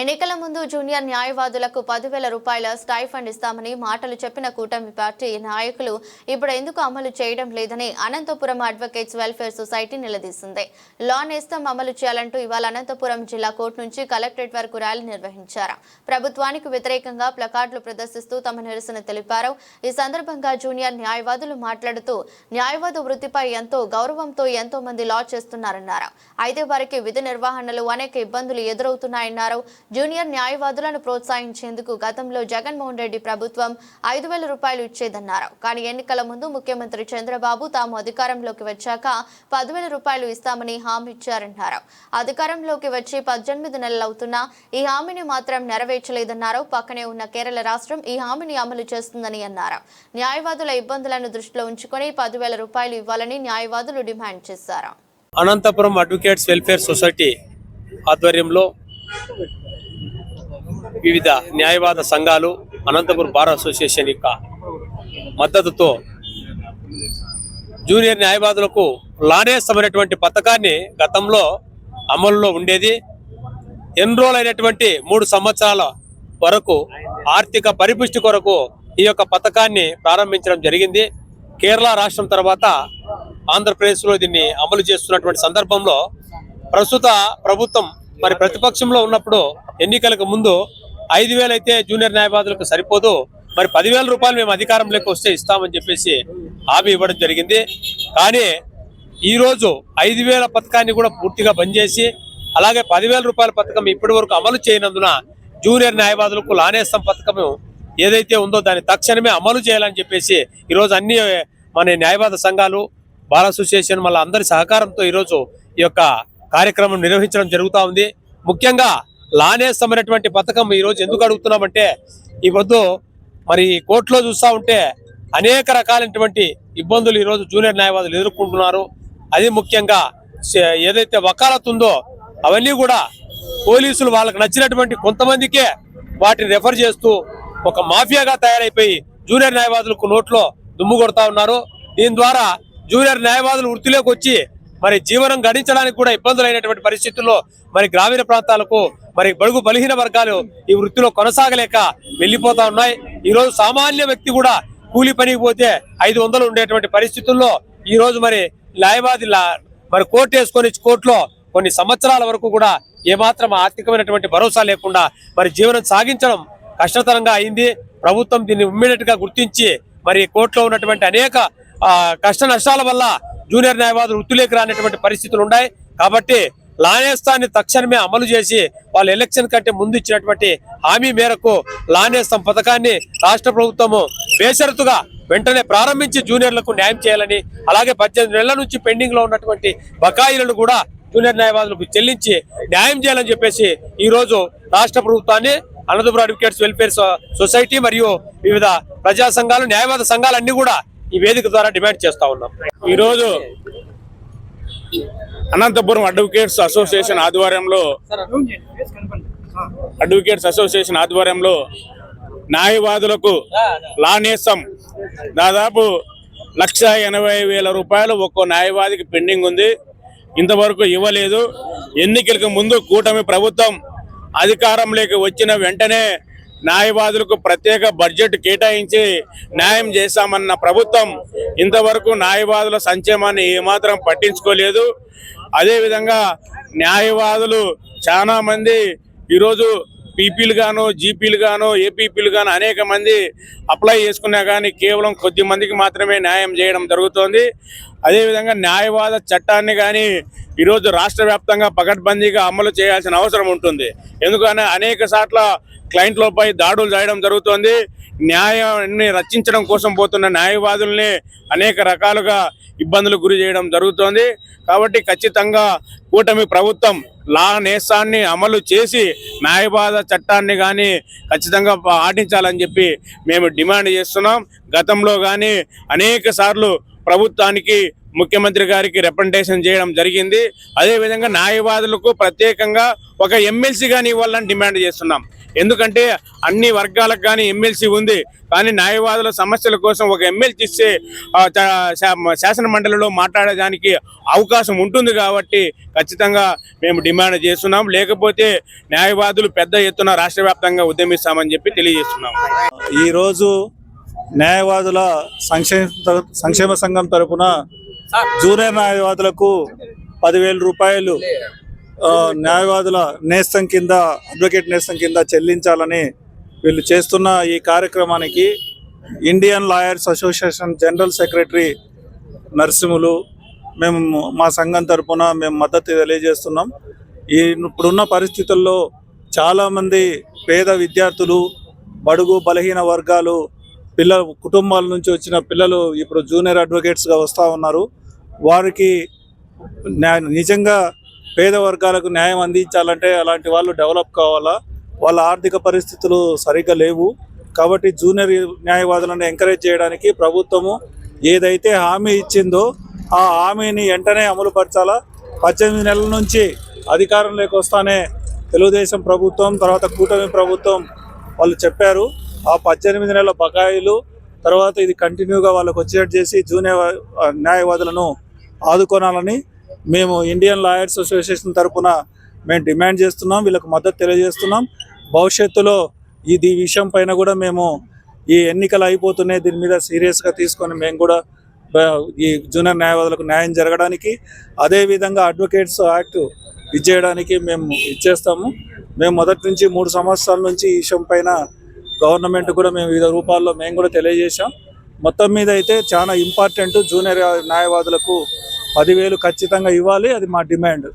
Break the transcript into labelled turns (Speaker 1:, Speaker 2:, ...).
Speaker 1: ఎన్నికల ముందు జూనియర్ న్యాయవాదులకు 10,000 రూపాయల స్టైఫండ్ ఇస్తామని మాటలు చెప్పిన కూటమి పార్టీ నాయకులు ఇప్పుడు ఎందుకు అమలు చేయడం లేదని అనంతపురం అడ్వకేట్స్ వెల్ఫేర్ సొసైటీ నిలదీసింది. లా నేస్తం అమలు చేయాలంటూ ఇవాళ అనంతపురం జిల్లా కోర్టు నుంచి కలెక్టరేట్ వరకు ర్యాలీ నిర్వహించారు. ప్రభుత్వానికి వ్యతిరేకంగా ప్లకార్డులు ప్రదర్శిస్తూ తమ నిరసన తెలిపారు. ఈ సందర్భంగా జూనియర్ న్యాయవాదులు మాట్లాడుతూ న్యాయవాద వృత్తిపై ఎంతో గౌరవంతో ఎంతో మంది లా చేస్తున్నారన్నారు. అయితే వారికి విధి నిర్వహణలో అనేక ఇబ్బందులు ఎదురవుతున్నాయన్నారు. జూనియర్ న్యాయవాదులను ప్రోత్సహించేందుకు గతంలో జగన్మోహన్ రెడ్డి ప్రభుత్వం 5,000 రూపాయలు ఇచ్చేదన్నారు. కానీ ఎన్నికల ముందు ముఖ్యమంత్రి చంద్రబాబు తాము అధికారంలోకి వచ్చాక 10,000 రూపాయలు ఇస్తామని హామీ ఇచ్చారన్నారు. అధికారంలోకి వచ్చి 18 నెలలవుతున్నా ఈ హామీని మాత్రం నెరవేర్చలేదన్నారు. పక్కనే ఉన్న కేరళ రాష్ట్రం ఈ హామీని అమలు చేస్తుందని అన్నారు. న్యాయవాదుల ఇబ్బందులను దృష్టిలో ఉంచుకొని 10,000 రూపాయలు ఇవ్వాలని న్యాయవాదులు డిమాండ్ చేశారు.
Speaker 2: అనంతపురం అడ్వకేట్స్ వెల్ఫేర్ సొసైటీ ఆధ్వర్యంలో వివిధ న్యాయవాద సంఘాలు అనంతపురం బార్ అసోసియేషన్ యొక్క మద్దతుతో జూనియర్ న్యాయవాదులకు లానేస్తమైనటువంటి పథకాన్ని గతంలో అమలులో ఉండేది. ఎన్రోల్ అయినటువంటి 3 సంవత్సరాల వరకు ఆర్థిక పరిపుష్టి కొరకు ఈ యొక్క పథకాన్ని ప్రారంభించడం జరిగింది. కేరళ రాష్ట్రం తర్వాత ఆంధ్రప్రదేశ్లో దీన్ని అమలు చేస్తున్నటువంటి సందర్భంలో ప్రస్తుత ప్రభుత్వం మరి ప్రతిపక్షంలో ఉన్నప్పుడు ఎన్నికలకు ముందు 5,000 అయితే జూనియర్ న్యాయవాదులకు సరిపోదు, మరి 10,000 రూపాయలు మేము అధికారంలోకి వస్తే ఇస్తామని చెప్పేసి హామీ ఇవ్వడం జరిగింది. కానీ ఈరోజు 5,000 పథకాన్ని కూడా పూర్తిగా బంద్ చేసి అలాగే 10,000 రూపాయల పథకం ఇప్పటి వరకు అమలు చేయనందున జూనియర్ న్యాయవాదులకు లానేస్తం పథకం ఏదైతే ఉందో దాన్ని తక్షణమే అమలు చేయాలని చెప్పేసి ఈరోజు అన్ని మన న్యాయవాద సంఘాలు బార్ అసోసియేషన్ మళ్ళీ అందరి సహకారంతో ఈరోజు ఈ యొక్క కార్యక్రమం నిర్వహించడం జరుగుతూ ఉంది. ముఖ్యంగా లానేస్తమైనటువంటి పథకం ఈరోజు ఎందుకు అడుగుతున్నామంటే ఈ వద్దు మరి కోర్టులో చూస్తూ ఉంటే అనేక రకాలైనటువంటి ఇబ్బందులు ఈరోజు జూనియర్ న్యాయవాదులు ఎదుర్కొంటున్నారు. అది ముఖ్యంగా ఏదైతే వకాలత్ ఉందో అవన్నీ కూడా పోలీసులు వాళ్ళకి నచ్చినటువంటి కొంతమందికే వాటిని రెఫర్ చేస్తూ ఒక మాఫియాగా తయారైపోయి జూనియర్ న్యాయవాదులకు నోట్లో దుమ్ము కొడతా ఉన్నారు. దీని ద్వారా జూనియర్ న్యాయవాదులు వృత్తిలోకి వచ్చి మరి జీవనం గడించడానికి కూడా ఇబ్బందులు అయినటువంటి పరిస్థితుల్లో మరి గ్రామీణ ప్రాంతాలకు మరి బడుగు బలహీన వర్గాలు ఈ వృత్తిలో కొనసాగలేక వెళ్ళిపోతా ఉన్నాయి. ఈరోజు సామాన్య వ్యక్తి కూడా కూలి పనికి పోతే 500 ఉండేటువంటి పరిస్థితుల్లో ఈరోజు మరి న్యాయవాది మరి కోర్టు వేసుకొని కోర్టులో కొన్ని సంవత్సరాల వరకు కూడా ఏమాత్రం ఆర్థికమైనటువంటి భరోసా లేకుండా మరి జీవనం సాగించడం కష్టతరంగా అయింది. ప్రభుత్వం దీన్ని ఇమ్మీడియట్ గా గుర్తించి మరి కోర్టులో ఉన్నటువంటి అనేక కష్ట నష్టాల వల్ల జూనియర్ న్యాయవాదులు వృత్తిలోకి రానటువంటి పరిస్థితులు ఉన్నాయి. కాబట్టి లానేస్తాన్ని తక్షణమే అమలు చేసి వాళ్ళు ఎలక్షన్ కంటే ముందు ఇచ్చినటువంటి హామీ మేరకు లానేస్తం పథకాన్ని రాష్ట్ర ప్రభుత్వము బేషరతుగా వెంటనే ప్రారంభించి జూనియర్లకు న్యాయం చేయాలని, అలాగే 18 నెలల నుంచి పెండింగ్ లో ఉన్నటువంటి బకాయిలను కూడా జూనియర్ న్యాయవాదులకు చెల్లించి న్యాయం చేయాలని చెప్పేసి ఈ రోజు రాష్ట్ర ప్రభుత్వాన్ని అనంతపురం అడ్వకేట్స్ వెల్ఫేర్ సొసైటీ మరియు వివిధ ప్రజా సంఘాలు న్యాయవాద సంఘాలన్నీ కూడా ఈ వేదిక ద్వారా డిమాండ్ చేస్తా ఉన్నాం.
Speaker 3: ఈరోజు అనంతపురం అడ్వకేట్స్ అసోసియేషన్ ఆధ్వర్యంలో న్యాయవాదులకు లానేస్తం దాదాపు 1,80,000 రూపాయలు ఒక్కో న్యాయవాదికి పెండింగ్ ఉంది. ఇంతవరకు ఇవ్వలేదు. ఎన్నికలకు ముందు కూటమి ప్రభుత్వం అధికారంలోకి వచ్చిన వెంటనే న్యాయవాదులకు ప్రత్యేక బడ్జెట్ కేటాయించి న్యాయం చేశామన్న ప్రభుత్వం ఇంతవరకు న్యాయవాదుల సంక్షేమాన్ని ఏమాత్రం పట్టించుకోలేదు. అదేవిధంగా న్యాయవాదులు చాలా మంది ఈరోజు పీపీలు గాను, జీపీలు గాను, ఏపీపీలు గాను అనేక మంది అప్లై చేసుకున్నా కానీ కేవలం కొద్ది మందికి మాత్రమే న్యాయం చేయడం జరుగుతోంది. అదేవిధంగా న్యాయవాద చట్టాన్ని కానీ ఈరోజు రాష్ట్ర వ్యాప్తంగా పకడ్బందీగా అమలు చేయాల్సిన అవసరం ఉంటుంది. ఎందుకని అనేక సార్ల క్లయింట్లపై దాడులు చేయడం జరుగుతోంది. న్యాయాన్ని రక్షించడం కోసం పోతున్న న్యాయవాదుల్ని అనేక రకాలుగా ఇబ్బందులు గురి చేయడం జరుగుతోంది. కాబట్టి ఖచ్చితంగా కూటమి ప్రభుత్వం లా నేస్తాన్ని అమలు చేసి న్యాయవాద చట్టాన్ని కానీ ఖచ్చితంగా పాటించాలని చెప్పి మేము డిమాండ్ చేస్తున్నాం. గతంలో కానీ అనేక సార్లు ప్రభుత్వానికి ముఖ్యమంత్రి గారికి రిప్రజెంటేషన్ చేయడం జరిగింది. అదేవిధంగా న్యాయవాదులకు ప్రత్యేకంగా ఒక ఎమ్మెల్సీ కానీ ఇవ్వాలని డిమాండ్ చేస్తున్నాం. ఎందుకంటే అన్ని వర్గాలకు కానీ ఎమ్మెల్సీ ఉంది, కానీ న్యాయవాదుల సమస్యల కోసం ఒక ఎమ్మెల్సీ ఇస్తే శాసన మండలిలో మాట్లాడడానికి అవకాశం ఉంటుంది. కాబట్టి ఖచ్చితంగా మేము డిమాండ్ చేస్తున్నాం. లేకపోతే న్యాయవాదులు పెద్ద ఎత్తున రాష్ట్ర వ్యాప్తంగా ఉద్యమిస్తామని చెప్పి తెలియజేస్తున్నాం.
Speaker 4: ఈరోజు న్యాయవాదుల సంక్షేమ సంఘం తరపున జూనియర్ న్యాయవాదులకు 10,000 రూపాయలు న్యాయవాదుల నేస్తం కింద, అడ్వకేట్ నేస్తం కింద చెల్లించాలని వీళ్ళు చేస్తున్న ఈ కార్యక్రమానికి Indian lawyers association general secretary Narasimhulu మేము మా సంఘం తరపున మేము మద్దతు తెలియజేస్తున్నాం. ఇప్పుడున్న పరిస్థితుల్లో చాలామంది పేద విద్యార్థులు, బడుగు బలహీన వర్గాలు కుటుంబాల నుంచి వచ్చిన పిల్లలు ఇప్పుడు జూనియర్ అడ్వకేట్స్గా వస్తూ ఉన్నారు. వారికి నిజంగా పేద వర్గాలకు న్యాయం అందించాలంటే అలాంటి వాళ్ళు డెవలప్ కావాలా. వాళ్ళ ఆర్థిక పరిస్థితులు సరిగ్గా లేవు. కాబట్టి జూనియర్ న్యాయవాదులను ఎంకరేజ్ చేయడానికి ప్రభుత్వము ఏదైతే హామీ ఇచ్చిందో ఆ హామీని వెంటనే అమలు పరచాలా. 18 నెలల నుంచి అధికారంలోకి వస్తానే తెలుగుదేశం ప్రభుత్వం, తర్వాత కూటమి ప్రభుత్వం వాళ్ళు చెప్పారు. ఆ 18 నెలల బకాయిలు తర్వాత ఇది కంటిన్యూగా వాళ్ళకు వచ్చేటట్టు చేసి జూనియర్ న్యాయవాదులను ఆదుకోనాలని మేము ఇండియన్ లాయర్స్ అసోసియేషన్ తరపున మేము డిమాండ్ చేస్తున్నాం. వీళ్ళకు మద్దతు తెలియజేస్తున్నాం. భవిష్యత్తులో ఈ విషయం పైన కూడా మేము ఈ ఎన్నికలు అయిపోతున్నాయి, దీని మీద సీరియస్గా తీసుకొని మేము కూడా ఈ జూనియర్ న్యాయవాదులకు న్యాయం జరగడానికి, అదేవిధంగా అడ్వకేట్స్ యాక్ట్ ఇచ్చేయడానికి మేము ఇచ్చేస్తాము. మేము మొదటి నుంచి 3 సంవత్సరాల నుంచి ఈ విషయం పైన గవర్నమెంట్ కూడా మేము వివిధ రూపాల్లో మేము కూడా తెలియజేశాం. మొత్తం మీద అయితే చాలా ఇంపార్టెంట్, జూనియర్ న్యాయవాదులకు 10,000 ఖచ్చితంగా ఇవ్వాలి. అది మా డిమాండ్.